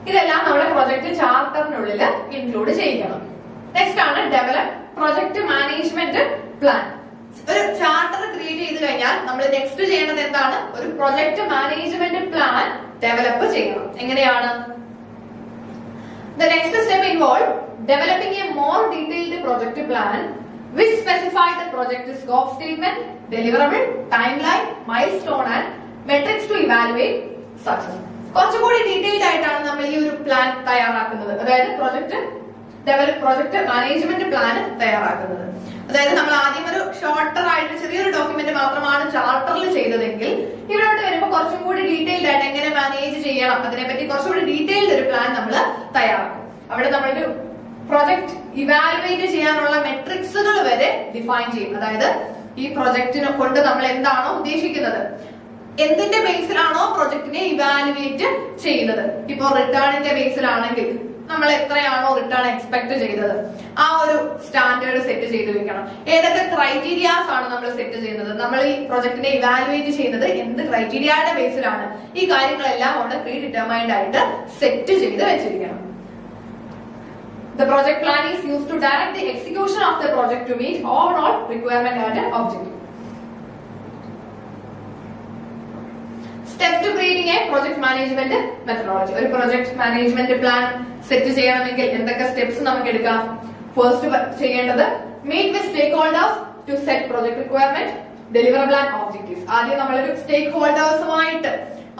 ഇതെല്ലാം നമ്മുടെ പ്രൊജക്ട് ചാർട്ടറിനുള്ളിൽ ഇൻക്ലൂഡ് ചെയ്യണം. നെക്സ്റ്റ് ആണ് ഡെവലപ്പ് പ്രൊജക്ട് മാനേജ്മെന്റ് പ്ലാൻ. ഒരു ചാർട്ടർ ക്രിയേറ്റ് ചെയ്ത് കഴിഞ്ഞാൽ നമ്മൾ നെക്സ്റ്റ് ചെയ്യേണ്ടത് എന്താണ്? ഒരു പ്രൊജക്ട് മാനേജ്മെന്റ് പ്ലാൻ ഡെവലപ്പ് ചെയ്യണം. എങ്ങനെയാണ്? The next step involve developing a more detailed project plan which specify the project scope statement, deliverable, timeline, milestone and metrics to evaluate success. കുറച്ചുകൂടി ഡീറ്റെയിൽഡ് ആയിട്ടാണ് നമ്മൾ ഈ ഒരു പ്ലാൻ തയ്യാറാക്കുന്നത്. അതായത് പ്രൊജക്ട് മാനേജ്മെന്റ് പ്ലാൻ തയ്യാറാക്കുന്നത്. അതായത് നമ്മൾ ആദ്യം ഒരു ഷോർട്ടർ ആയിട്ട് ചെറിയൊരു ഡോക്യുമെന്റ് മാത്രമാണ് ചാർട്ടറിൽ ചെയ്തതെങ്കിൽ ഇവിടോട്ട് വരുമ്പോൾ കുറച്ചും കൂടി ഡീറ്റെയിൽഡ് ആയിട്ട് എങ്ങനെ മാനേജ് ചെയ്യണം അതിനെപ്പറ്റി കുറച്ചുകൂടി ഡീറ്റെയിൽഡ് ഒരു പ്ലാൻ നമ്മൾ തയ്യാറാക്കും. അവിടെ നമ്മളൊരു പ്രൊജക്ട് ഇവാലുവേറ്റ് ചെയ്യാനുള്ള മെട്രിക്സുകൾ വരെ ഡിഫൈൻ ചെയ്യും. അതായത് ഈ പ്രൊജക്ടിനെ കൊണ്ട് നമ്മൾ എന്താണോ ഉദ്ദേശിക്കുന്നത്, എന്തിന്റെ ബേസിലാണോ പ്രൊജക്ടിനെ ഇവാലുവേറ്റ് ചെയ്യുന്നത്. ഇപ്പോ റിട്ടേണിന്റെ ബേസിലാണെങ്കിൽ നമ്മൾ എത്രയാണോ റിട്ടേൺ എക്സ്പെക്ട് ചെയ്തത് ആ ഒരു സ്റ്റാൻഡേർഡ് സെറ്റ് ചെയ്ത് വെക്കണം. ഏതൊക്കെ ക്രൈറ്റീരിയാസ് ആണ് നമ്മൾ സെറ്റ് ചെയ്യുന്നത്, നമ്മൾ ഈ പ്രൊജക്ടിനെ ഇവാലുവേറ്റ് ചെയ്യുന്നത് എന്ത് ക്രൈറ്റീരിയയുടെ ബേസിലാണ്, ഈ കാര്യങ്ങളെല്ലാം അവിടെ പ്രീ ഡിറ്റർമൈൻഡ് ആയിട്ട് സെറ്റ് ചെയ്ത് വെച്ചിരിക്കണം. The project plan is used to direct the execution of the project to meet overall requirement and objective. Steps to creating a project management methodology. ഒരു പ്രൊജക്ട് മാനേജ്മെന്റ് പ്ലാൻ സെറ്റ് ചെയ്യണമെങ്കിൽ എന്തൊക്കെ സ്റ്റെപ്സ് നമുക്ക് എടുക്കാം? ഫസ്റ്റ് ചെയ്യേണ്ടത് meet with stakeholders to set project requirement, deliverable and objectives. ആദ്യം നമ്മളൊരു സ്റ്റേക്ക് ഹോൾഡേഴ്സുമായിട്ട്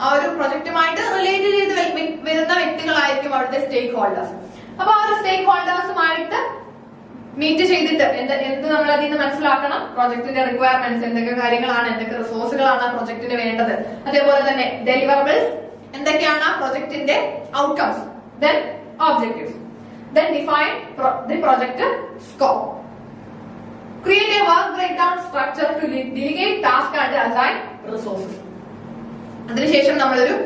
ആ ഒരു പ്രൊജക്റ്റുമായിട്ട് റിലേറ്റ് ചെയ്ത് വരുന്ന വ്യക്തികളായിരിക്കും അവിടുത്തെ സ്റ്റേക്ക് ഹോൾഡേഴ്സ്. അപ്പൊ ആ ഒരു സ്റ്റേക്ക് ഹോൾഡേഴ്സുമായിട്ട് മീറ്റ് ചെയ്തിട്ട് എന്ത് നമ്മൾ അതിൽ നിന്ന് മനസ്സിലാക്കണം? പ്രൊജക്ടിന്റെ റിക്വയർമെന്റ്സ് എന്തൊക്കെ കാര്യങ്ങളാണ്, എന്തൊക്കെ റിസോഴ്സുകളാണ് ആ പ്രൊജക്ടിന് വേണ്ടത്, അതേപോലെ തന്നെ ഡെലിവറബിൾസ് എന്തൊക്കെയാണ് ആ പ്രൊജക്ടിന്റെ outcomes, then objectives, then define the project scope, create a work breakdown structure to delegate task and assign resources. അതിനുശേഷം നമ്മളൊരു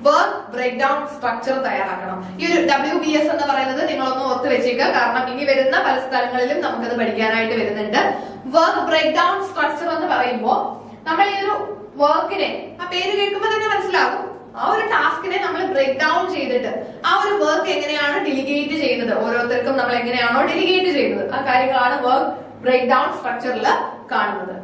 വർക്ക് ബ്രേക്ക് ഡൗൺ സ്ട്രക്ചർ തയ്യാറാക്കണം. ഈ ഒരു WBS എന്ന് പറയുന്നത് നിങ്ങളൊന്ന് ഓർത്ത് വെച്ചേക്കുക, കാരണം ഇനി വരുന്ന പല സ്ഥലങ്ങളിലും നമുക്കത് പഠിക്കാനായിട്ട് വരുന്നുണ്ട്. വർക്ക് ബ്രേക്ക് ഡൗൺ സ്ട്രക്ചർ എന്ന് പറയുമ്പോൾ നമ്മൾ ഈ ഒരു വർക്കിനെ, ആ പേര് കേൾക്കുമ്പോൾ തന്നെ മനസ്സിലാകും, ആ ഒരു ടാസ്കിനെ നമ്മൾ ബ്രേക്ക് ഡൗൺ ചെയ്തിട്ട് ആ ഒരു വർക്ക് എങ്ങനെയാണ് ഡെലിഗേറ്റ് ചെയ്യുന്നത്, ഓരോരുത്തർക്കും നമ്മൾ എങ്ങനെയാണോ ഡെലിഗേറ്റ് ചെയ്യുന്നത് ആ കാര്യങ്ങളാണ് വർക്ക് ബ്രേക്ക് ഡൗൺ സ്ട്രക്ചറിൽ കാണുന്നത്.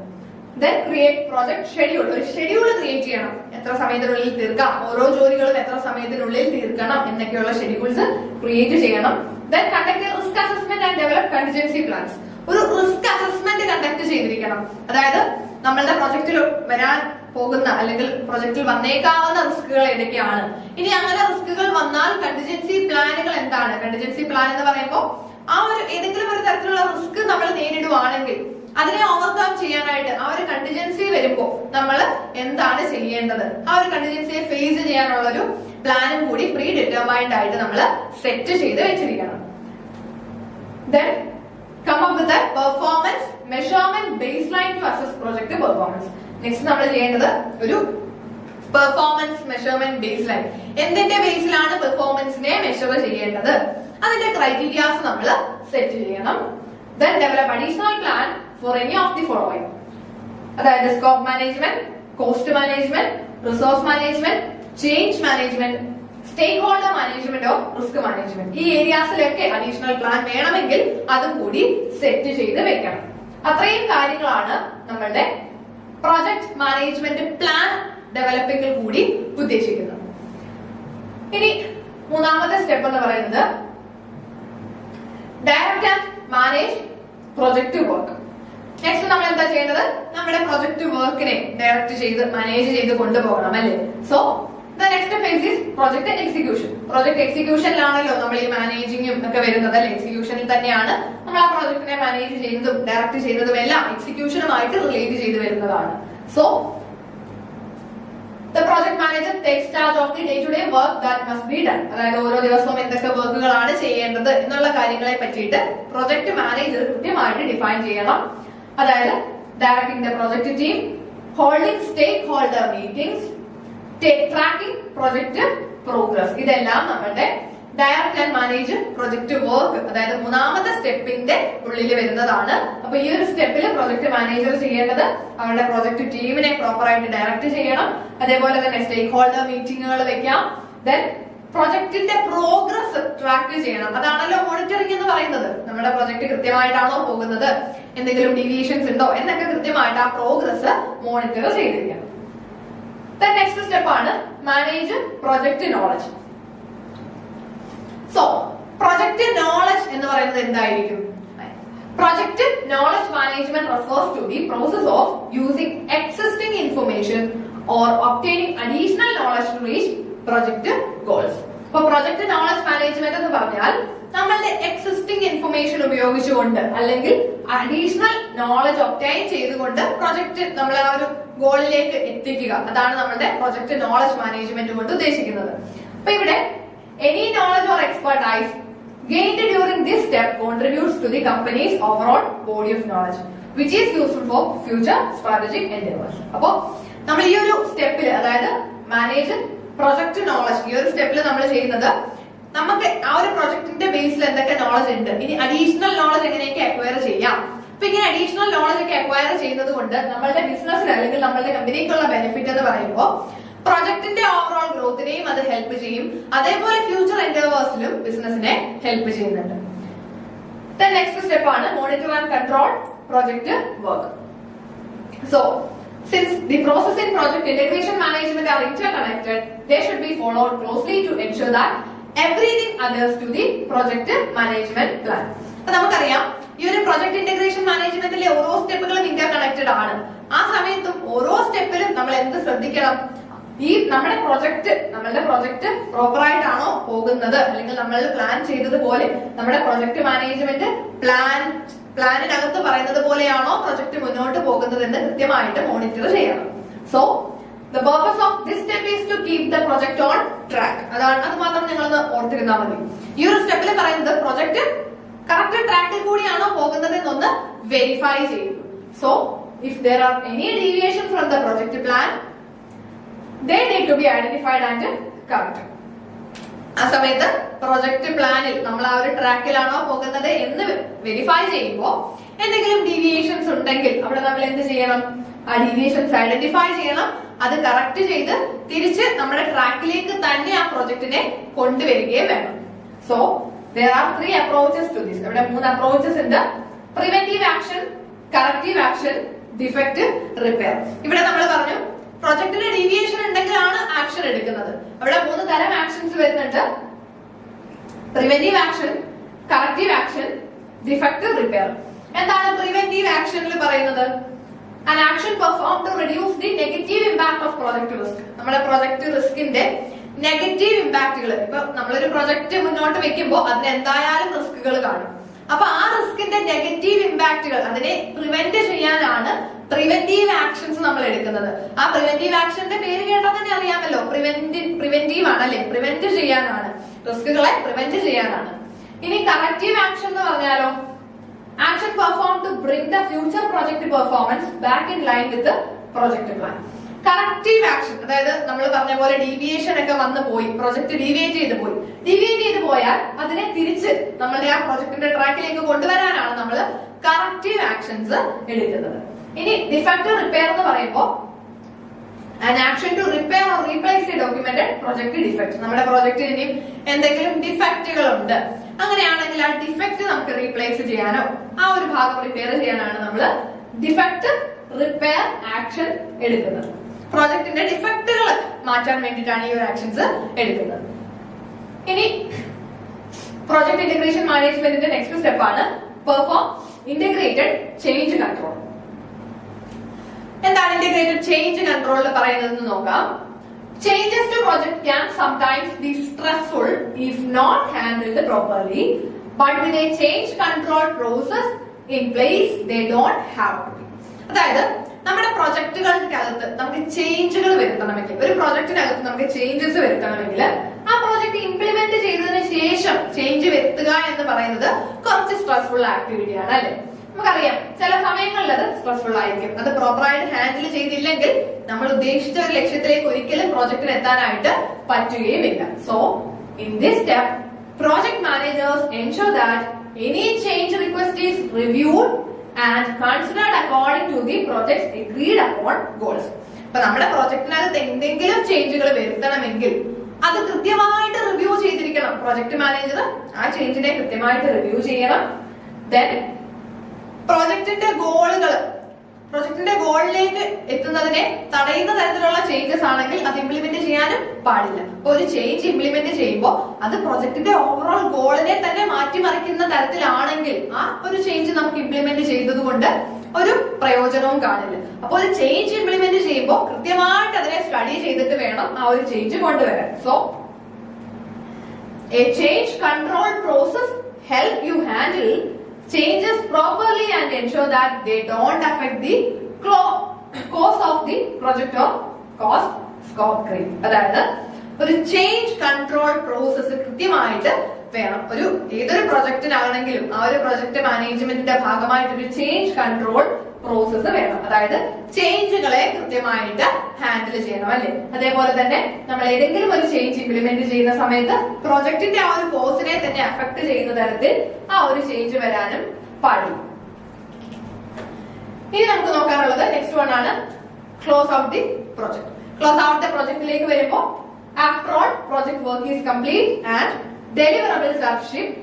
Then create project schedule. ഒരു ഷെഡ്യൂൾ ക്രിയേറ്റ് ചെയ്യണം. എത്ര സമയത്തിനുള്ളിൽ തീർക്കാം, ഓരോ ജോലികളും എത്ര സമയത്തിനുള്ളിൽ തീർക്കണം എന്നൊക്കെയുള്ള ഷെഡ്യൂൾസ് ക്രിയേറ്റ് ചെയ്യണം. Then conduct a risk assessment and develop contingency plans. ഒരു റിസ്ക് അസസ്മെന്റ് കണ്ടക്ട് ചെയ്തിരിക്കണം. അതായത് നമ്മളുടെ പ്രൊജക്റ്റിൽ വരാൻ പോകുന്ന അല്ലെങ്കിൽ പ്രൊജക്റ്റിൽ വന്നേക്കാവുന്ന റിസ്കുകൾ ഏതൊക്കെയാണ്, ഇനി അങ്ങനെ റിസ്കുകൾ വന്നാൽ കണ്ടിജൻസി പ്ലാനുകൾ എന്താണ്. കണ്ടിജൻസി പ്ലാൻ എന്ന് പറയുമ്പോൾ ആ ഒരു ഏതെങ്കിലും ഒരു തരത്തിലുള്ള റിസ്ക് നമ്മൾ നേരിടുവാണെങ്കിൽ അതിനെ ഓവർകം ചെയ്യാനായിട്ട് ആ ഒരു കണ്ടിജൻസി വരുമ്പോൾ നമ്മൾ എന്താണ് ചെയ്യേണ്ടത്, ആ ഒരു കണ്ടിജൻസിയെ ഫേസ് ചെയ്യാനുള്ള ഒരു പ്ലാനും കൂടി പ്രീ ഡിറ്റർമൈൻഡ് ആയിട്ട് നമ്മൾ സെറ്റ് ചെയ്ത് വെച്ചിരിക്കണം. Then come up with a performance measurement baseline to assess project performance. Next നമ്മൾ ചെയ്യേണ്ടത് ഒരു പെർഫോമൻസ് മെഷർമെന്റ് ബേസ് ലൈൻ. എന്തിന്റെ ബേസിലാണ് പെർഫോമൻസിനെ ചെയ്യേണ്ടത്? അതിന്റെ ക്രൈറ്റീരിയാസ് നമ്മൾ സെറ്റ് ചെയ്യണം. Then develop additional plan for any of the following. അതായത് scope management, cost management, resource management, change management, stakeholder management of risk management. ഈ ഏരിയാസിലൊക്കെ അഡീഷണൽ പ്ലാൻ വേണമെങ്കിൽ അതും കൂടി സെറ്റ് ചെയ്ത് വെക്കണം. അത്രയും കാര്യങ്ങളാണ് നമ്മളുടെ പ്രോജക്ട് മാനേജ്മെന്റ് പ്ലാൻ ഡെവലപ്പിംഗിൽ കൂടി ഉദ്ദേശിക്കുന്നത്. ഇനി മൂന്നാമത്തെ സ്റ്റെപ്പ് എന്ന് പറയുന്നത് direct and manage project work. Next നമ്മൾ എന്താ ചെയ്യേണ്ടത്? നമ്മുടെ പ്രൊജക്ട് വർക്കിനെ ഡയറക്റ്റ് ചെയ്ത് മാനേജ് ചെയ്ത് കൊണ്ടുപോകണം അല്ലേ. So the next phase is project execution. Project എക്സിക്യൂഷനിലാണല്ലോ നമ്മൾ ഈ മാനേജിങ്ങും ഒക്കെ വരുന്നത് അല്ലെ. എക്സിക്യൂഷനിൽ തന്നെയാണ് നമ്മൾ ആ പ്രൊജക്ടിനെ മാനേജ് ചെയ്യുന്നതും ഡയറക്റ്റ് ചെയ്യുന്നതും എല്ലാം എക്സിക്യൂഷനുമായിട്ട് റിലേറ്റ് ചെയ്ത് വരുന്നതാണ്. So the project manager takes charge of the day-to-day work that must be done. അതായത് ഓരോ ദിവസവും എന്തൊക്കെ വർക്കുകളാണ് ചെയ്യേണ്ടത് എന്നുള്ള കാര്യങ്ങളെ പറ്റിയിട്ട് പ്രൊജക്ട് മാനേജർ കൃത്യമായിട്ട് ഡിഫൈൻ ചെയ്യണം. അതായത് directing the project team, holding stakeholder meetings, tracking project progress. ഇതെല്ലാം നമ്മളുടെ direct and manage project work, അതായത് മൂന്നാമത്തെ സ്റ്റെപ്പിന്റെ ഉള്ളിൽ വരുന്നതാണ്. അപ്പൊ ഈ ഒരു സ്റ്റെപ്പിൽ പ്രൊജക്ട് മാനേജർ ചെയ്യേണ്ടത് അവരുടെ പ്രൊജക്ട് ടീമിനെ പ്രോപ്പർ ആയിട്ട് ഡയറക്റ്റ് ചെയ്യണം. അതേപോലെ തന്നെ സ്റ്റേക്ക് ഹോൾഡർ മീറ്റിംഗുകൾ വെക്കാം. ദെൻ പ്രൊജക്ടിന്റെ പ്രോഗ്രസ് ട്രാക്ക് ചെയ്യണം. അതാണല്ലോ മോണിറ്ററിംഗ് എന്ന് പറയുന്നത്. നമ്മുടെ പ്രൊജക്ട് കൃത്യമായിട്ടാണോ പോകുന്നത്, എന്തെങ്കിലും ഡീവിയേഷൻസ് ഉണ്ടോ എന്നൊക്കെ കൃത്യമായിട്ട് ആ പ്രോഗ്രസ് മോണിറ്റർ ചെയ്തിരിക്കണം. ദെൻ നെക്സ്റ്റ് സ്റ്റെപ്പ് ആണ് manage project knowledge. So project knowledge എന്ന് പറയുന്നത് എന്തായിരിക്കും? Project knowledge management refers to the process of using existing information or obtaining additional knowledge to reach project goals. അപ്പൊ പ്രൊജക്ട് നോളജ് മാനേജ്മെന്റ് എന്ന് പറഞ്ഞാൽ നമ്മളുടെ എക്സിസ്റ്റിംഗ് ഇൻഫർമേഷൻ ഉപയോഗിച്ചുകൊണ്ട് അല്ലെങ്കിൽ അഡീഷണൽ നോളജ് ഒബ്റ്റൈൻ ചെയ്തുകൊണ്ട് പ്രൊജക്ട് നമ്മൾ ആ ഒരു ഗോളിലേക്ക് എത്തിക്കുക. അതാണ് നമ്മളുടെ പ്രൊജക്ട് നോളജ് മാനേജ്മെന്റ് കൊണ്ട് ഉദ്ദേശിക്കുന്നത്. അപ്പൊ ഇവിടെ any knowledge or expertise gained during this step contributes to the company's overall body of knowledge which is useful for future strategic endeavors. അപ്പോ നമ്മൾ ഈ ഒരു സ്റ്റെപ്പിൽ അതായത് മാനേജ് പ്രൊജക്ട് നോളജ് ഈ ഒരു സ്റ്റെപ്പിൽ നമ്മൾ ചെയ്യുന്നത് നമുക്ക് ആ ഒരു പ്രൊജക്ടിന്റെ ബേസിൽ എന്തൊക്കെ നോളജ് ഉണ്ട്, ഇനി അഡീഷണൽ നോളജ് എങ്ങനെയൊക്കെ അക്വയർ ചെയ്യാം. അപ്പൊ ഇങ്ങനെ അഡീഷണൽ നോളജ് ഒക്കെ അക്വയർ ചെയ്യുന്നത് കൊണ്ട് നമ്മളുടെ ബിസിനസ്സിന് അല്ലെങ്കിൽ നമ്മളുടെ കമ്പനിക്കുള്ള ബെനിഫിറ്റ് എന്ന് പറയുമ്പോൾ പ്രൊജക്ടിന്റെ ഓവറോൾ ഗ്രോത്തിനെയും അത് ഹെൽപ്പ് ചെയ്യും. അതേപോലെ ഫ്യൂച്ചർ എൻഡേവേഴ്സിലും ബിസിനസിനെ ഹെൽപ്പ് ചെയ്യുന്നുണ്ട്. നെക്സ്റ്റ് സ്റ്റെപ്പ് ആണ് monitor and control project work. So since the process in project integration management are interconnected, they should be followed closely to ensure that everything adheres to the project management plan. അപ്പൊ നമുക്കറിയാം ഈ ഒരു പ്രൊജക്ട് ഇന്റഗ്രേഷൻ മാനേജ്മെന്റിലെ ഓരോ സ്റ്റെപ്പുകളും ഇന്റർകണക്റ്റഡ് ആണ്. ആ സമയത്തും ഓരോ സ്റ്റെപ്പിലും നമ്മൾ എന്ത് ശ്രദ്ധിക്കണം? ഈ നമ്മളുടെ പ്രൊജക്ട് പ്രോപ്പർ ആയിട്ടാണോ പോകുന്നത്, അല്ലെങ്കിൽ നമ്മൾ പ്ലാൻ ചെയ്തതുപോലെ നമ്മുടെ പ്രൊജക്ട് മാനേജ്മെന്റ് പ്ലാനിനകത്ത് പറയുന്നത് പോലെയാണോ പ്രൊജക്ട് മുന്നോട്ട് പോകുന്നത് എന്ന് കൃത്യമായിട്ട് മോണിറ്റർ ചെയ്യണം. So the purpose of this step is to keep the project on track. അത് മാത്രം നിങ്ങൾ ഓർത്തിരുന്നാൽ മതി. ഈ ഒരു സ്റ്റെപ്പിൽ പറയുന്നത് പ്രൊജക്ട് കറക്റ്റ് ട്രാക്കിൽ കൂടിയാണോ പോകുന്നത് എന്നൊന്ന് വെരിഫൈ ചെയ്യുന്നു. So if there are any deviation from the project plan, they need to be identified and corrected. ആ സമയത്ത് പ്രൊജക്ട് പ്ലാനിൽ നമ്മൾ ആ ഒരു ട്രാക്കിലാണോ പോകുന്നത് എന്ന് വെരിഫൈ ചെയ്യുമ്പോൾ എന്തെങ്കിലും ഡീവിയേഷൻസ് ഉണ്ടെങ്കിൽ അവിടെ നമ്മൾ എന്ത് ചെയ്യണം? ആ ഡീവിയേഷൻസ് ഐഡന്റിഫൈ ചെയ്യണം. അത് കറക്റ്റ് ചെയ്ത് തിരിച്ച് നമ്മുടെ ട്രാക്കിലേക്ക് തന്നെ ആ പ്രൊജക്ടിനെ കൊണ്ടുവരികയും വേണം. So there are 3 approaches to this. ഇവിടെ 3 അപ്രോച്ചസ് ഉണ്ട്. Preventive action, corrective action, defect repair. ഇവിടെ നമ്മൾ പറഞ്ഞു പ്രൊജക്ടിന് ഡീവിയേഷൻ ഉണ്ടെങ്കിലാണ് ആക്ഷൻ എടുക്കുന്നത്. അവിടെ 3 തരം ആക്ഷൻസ് വരുന്നുണ്ട്. Preventive action, corrective action, defect repair. എന്താണ് പ്രിവെന്റീവ് ആക്ഷനിൽ പറയുന്നത്? an action performed to reduce the negative impact of project risk. നമ്മുടെ പ്രൊജക്ട് റിസ്കിന്റെ നെഗറ്റീവ് ഇമ്പാക്റ്റുകൾ, ഇപ്പൊ നമ്മളൊരു പ്രൊജക്ട് മുന്നോട്ട് വെക്കുമ്പോൾ അതിന് എന്തായാലും റിസ്കുകൾ കാണും. അപ്പൊ ആ റിസ്കിന്റെ നെഗറ്റീവ് ഇമ്പാക്റ്റുകൾ അതിനെ പ്രിവെന്റ് ചെയ്യാനാണ് പ്രിവെന്റീവ് ആക്ഷൻസ് നമ്മൾ എടുക്കുന്നത്. ആ പ്രിവെന്റീവ് ആക്ഷന്റെ പേര് കേട്ടാൽ തന്നെ അറിയാമല്ലോ, പ്രിവെന്റീവ് ആണല്ലേ, പ്രിവെന്റ് ചെയ്യാനാണ്, റിസ്കുകളെ പ്രിവെന്റ് ചെയ്യാനാണ്. ഇനി കറക്റ്റീവ് ആക്ഷൻ എന്ന് പറഞ്ഞാലോ, action perform to bring the future project performance back in line with project plan. Corrective action അതായത് നമ്മൾ പറഞ്ഞ പോലെ ഡീവിയേഷൻ ഒക്കെ വന്നു പോയി, പ്രൊജക്ട് ഡീവിയേറ്റ് ചെയ്ത് പോയാൽ അതിനെ തിരിച്ച് നമ്മളുടെ ആ പ്രൊജക്ടിന്റെ ട്രാക്കിലേക്ക് കൊണ്ടുവരാനാണ് നമ്മൾ കറക്റ്റീവ് ആക്ഷൻസ് എടുക്കുന്നത്. ഇനി ഡിഫക്ട് റിപ്പയർ എന്ന് പറയുമ്പോൾ an action to repair or replace a documented project defect. നമ്മുടെ പ്രൊജക്റ്റിന് ഇനി എന്തെങ്കിലും ഡിഫക്റ്റുകൾ ഉണ്ട്, അങ്ങനെയാണെങ്കിൽ ആ ഡിഫക്റ്റ് നമുക്ക് റീപ്ലേസ് ചെയ്യാനോ ആ ഒരു ഭാഗം റിപ്പയർ ചെയ്യാനാണ് നമ്മൾ ഡിഫക്ട് റിപ്പയർ ആക്ഷൻ എടുക്കുന്നത്. പ്രോജക്റ്റിന്റെ ഡിഫക്റ്റുകൾ മാറ്റാൻ വേണ്ടിയിട്ടാണ് ഈ ഒരു ആക്ഷൻസ് എടുക്കുന്നത്. ഇനി പ്രോജക്ട് ഇന്റഗ്രേഷൻ മാനേജ്മെന്റിന്റെ നെക്സ്റ്റ് സ്റ്റെപ്പ് ആണ് പെർഫോം ഇന്റഗ്രേറ്റഡ് ചേഞ്ച് കൺട്രോൾ. എന്താണ് ഇന്റഗ്രേറ്റഡ് ചേഞ്ച് കൺട്രോൾ പറയുന്നത് നോക്കാം. Changes to project can sometimes be stressful if not handled properly, but with a change control process in place they don't have to be. അതായത് നമ്മുടെ പ്രൊജക്ടുകൾക്കകത്ത് നമുക്ക് ചേഞ്ചുകൾ വരുത്തണമെങ്കിൽ, ഒരു പ്രൊജക്ടിനകത്ത് നമുക്ക് ചേഞ്ചസ് വരുത്തണമെങ്കിൽ ആ പ്രോജക്ട് ഇംപ്ലിമെന്റ് ചെയ്തതിനു ശേഷം ചേഞ്ച് വരുത്തുക എന്ന് പറയുന്നത് കുറച്ച് സ്ട്രെസ്ഫുൾ ആക്ടിവിറ്റിയാണ് അല്ലെ. നമുക്കറിയാം ചില സമയങ്ങളിൽ അത് സ്ട്രെസ്ഫുൾ ആയിരിക്കും. അത് പ്രോപ്പറായിട്ട് ഹാൻഡിൽ ചെയ്തില്ലെങ്കിൽ നമ്മൾ ഉദ്ദേശിച്ച ഒരു ലക്ഷ്യത്തിലേക്ക് ഒരിക്കലും പ്രോജക്റ്റിന് എത്താനായിട്ട് പറ്റുകയുമില്ല. So in this step project managers ensure that any change request is reviewed and considered according to the project's agreed upon goals. അപ്പൊ നമ്മുടെ പ്രോജക്റ്റിനകത്ത് എന്തെങ്കിലും ചേഞ്ചുകൾ വരുത്തണമെങ്കിൽ അത് കൃത്യമായിട്ട് റിവ്യൂ ചെയ്തിരിക്കണം. പ്രോജക്ട് മാനേജർ ആ ചേഞ്ചിനെ കൃത്യമായിട്ട് റിവ്യൂ ചെയ്യണം. ദെൻ പ്രോജക്റ്റിന്റെ ഗോളിലേക്ക് എത്തുന്നതിനെ തടയുന്ന തരത്തിലുള്ള ചേഞ്ചസ് ആണെങ്കിൽ അത് ഇംപ്ലിമെന്റ് ചെയ്യാനും പാടില്ല. അപ്പൊ ഒരു ചേഞ്ച് ഇംപ്ലിമെന്റ് ചെയ്യുമ്പോൾ അത് പ്രോജക്റ്റിന്റെ ഓവറോൾ ഗോളിനെ തന്നെ മാറ്റിമറിക്കുന്ന തരത്തിലാണെങ്കിൽ ആ ഒരു ചേഞ്ച് നമുക്ക് ഇംപ്ലിമെന്റ് ചെയ്തത് കൊണ്ട് ഒരു പ്രയോജനവും കാണില്ല. അപ്പൊ ഒരു ചേഞ്ച് ഇംപ്ലിമെന്റ് ചെയ്യുമ്പോൾ കൃത്യമായിട്ട് അതിനെ സ്റ്റഡി ചെയ്തിട്ട് വേണം ആ ഒരു ചേഞ്ച് കൊണ്ടുവരാൻ. So A change control process help you handle changes properly and ensure that they don't affect the course of the project or cause scope creep. അതായത് ഒരു ചേഞ്ച് കൺട്രോൾ പ്രോസസ് കൃത്യമായിട്ട് വേണം. ഏതൊരു പ്രൊജക്ടിനാണെങ്കിലും ആ ഒരു പ്രൊജക്ട് മാനേജ്മെന്റിന്റെ ഭാഗമായിട്ട് ഒരു ചേഞ്ച് കൺട്രോൾ പ്രോസസ് വേണം. അതായത് ചേഞ്ചുകളെ കൃത്യമായിട്ട് ഹാൻഡിൽ ചെയ്യണം അല്ലെ. അതേപോലെ തന്നെ നമ്മൾ ഏതെങ്കിലും ഒരു ചേഞ്ച് ഇംപ്ലിമെന്റ് ചെയ്യുന്ന സമയത്ത് പ്രൊജക്ടിന്റെ ആ ഒരു കോഴ്സിനെ തന്നെ അഫക്ട് ചെയ്യുന്ന തരത്തിൽ ആ ഒരു ചേഞ്ച് വരാനും പാടില്ല. ഇനി നമുക്ക് നോക്കാനുള്ളത് നെക്സ്റ്റ് വൺ ആണ് close out the project. Close out the പ്രൊജക്ടിലേക്ക് വരുമ്പോൾ after all project work is complete and deliverables are shipped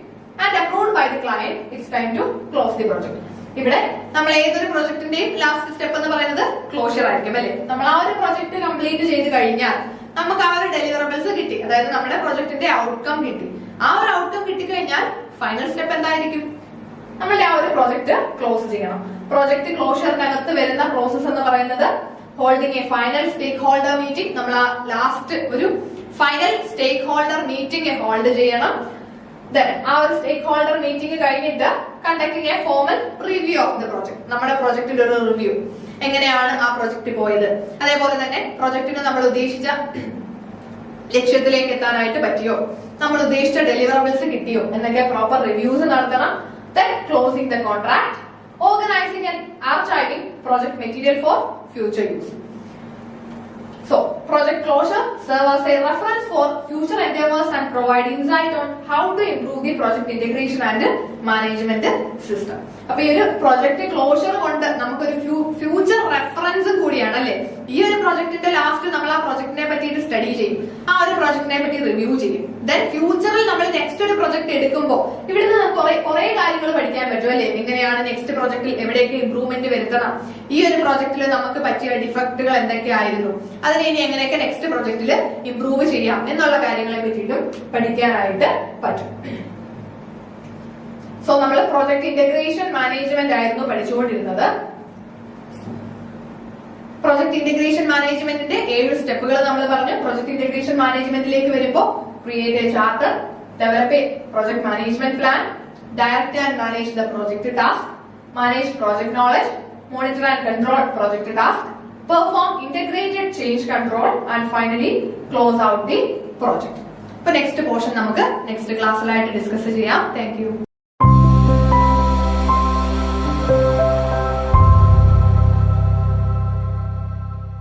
and approved by the client, it's time to close the project. ഇവിടെ നമ്മൾ ഏതൊരു പ്രൊജക്ടിന്റെയും ലാസ്റ്റ് സ്റ്റെപ്പ് എന്ന് പറയുന്നത് ക്ലോഷർ ആയിരിക്കും അല്ലെ. നമ്മൾ ആ ഒരു പ്രൊജക്ട് കംപ്ലീറ്റ് ചെയ്ത് കഴിഞ്ഞാൽ നമുക്ക് ആ ഒരു ഡെലിവറബിൾസ് കിട്ടി, അതായത് നമ്മുടെ പ്രൊജക്ടിന്റെ ഔട്ട്കം കിട്ടി. ആ ഒരു ഔട്ട്കം കിട്ടിക്കഴിഞ്ഞാൽ ഫൈനൽ സ്റ്റെപ്പ് എന്തായിരിക്കും? നമ്മളുടെ ആ ഒരു പ്രൊജക്ട് ക്ലോസ് ചെയ്യണം. പ്രൊജക്ട് ക്ലോഷറിനകത്ത് വരുന്ന പ്രോസസ് എന്ന് പറയുന്നത് holding a final stakeholder meeting. നമ്മൾ ആ ലാസ്റ്റ് ഒരു final stakeholder meeting hold ചെയ്യണം. ആ ഒരു സ്റ്റേക്ക് ഹോൾഡർ മീറ്റിംഗ് കഴിഞ്ഞിട്ട് conducting a formal review of the project. നമ്മുടെ പ്രോജക്റ്റിന്റെ ഒരു റിവ്യൂ, എങ്ങനെയാണ് ആ പ്രോജക്ട് പോയത്, അതേപോലെ തന്നെ പ്രോജക്റ്റിന് നമ്മൾ ഉദ്ദേശിച്ച ലക്ഷ്യത്തിലേക്ക് എത്താനായിട്ട് പറ്റിയോ, നമ്മൾ ഉദ്ദേശിച്ച ഡെലിവറബിൾസ് കിട്ടിയോ എന്നൊക്കെ പ്രോപ്പർ റിവ്യൂസ് നടത്തണം. Then closing the contract, organizing and archiving project material for future use. So, project closure serves as a reference for future endeavors and provide insight on how to improve the project integration and management system. അപ്പൊ ഈ ഒരു പ്രൊജക്ട് ക്ലോഷർ കൊണ്ട് നമുക്കൊരു ഫ്യൂച്ചർ റെഫറൻസ് കൂടിയാണ് അല്ലെ. ഈ ഒരു പ്രൊജക്ടിന്റെ ലാസ്റ്റ് നമ്മൾ ആ പ്രൊജക്ടിനെ പറ്റിയിട്ട് സ്റ്റഡി ചെയ്യും, ആ ഒരു പ്രൊജക്ടിനെ പറ്റി റിവ്യൂ ചെയ്യും. ദെൻ ഫ്യൂച്ചറിൽ നമ്മൾ നെക്സ്റ്റ് ഒരു പ്രൊജക്ട് എടുക്കുമ്പോൾ ഇവിടുന്ന് കുറെ കാര്യങ്ങൾ പഠിക്കാൻ പറ്റും അല്ലെ. എങ്ങനെയാണ് നെക്സ്റ്റ് പ്രൊജക്ടിൽ എവിടെയൊക്കെ ഇംപ്രൂവ്മെന്റ് വരുത്തണം, ഈ ഒരു പ്രൊജക്ടിൽ നമുക്ക് പറ്റിയ ഡിഫക്റ്റുകൾ എന്തൊക്കെയായിരുന്നു, അതിനെ ഇനി എങ്ങനെയൊക്കെ നെക്സ്റ്റ് പ്രൊജക്ടിൽ ഇംപ്രൂവ് ചെയ്യാം എന്നുള്ള കാര്യങ്ങളെ പറ്റിയിട്ടും പഠിക്കാനായിട്ട് പറ്റും. സോ നമ്മൾ പ്രോജക്ട് ഇന്റഗ്രേഷൻ മാനേജ്മെന്റ് ആയിരുന്നു പഠിച്ചുകൊണ്ടിരുന്നത്. പ്രോജക്ട് ഇന്റഗ്രേഷൻ മാനേജ്മെന്റിന്റെ 7 സ്റ്റെപ്പുകൾ നമ്മൾ പറഞ്ഞു. പ്രോജക്ട് ഇന്റഗ്രേഷൻ മാനേജ്മെന്റിലേക്ക് വരുമ്പോൾ create A charter, develop A project management plan, direct and manage the project task, manage project knowledge, monitor and control project task, perform integrated change control and finally close out the project. ഇപ്പൊ നെക്സ്റ്റ് പോർഷൻ നമുക്ക് നെക്സ്റ്റ് ക്ലാസ്സിലായിട്ട് ഡിസ്കസ് ചെയ്യാം. Thank you.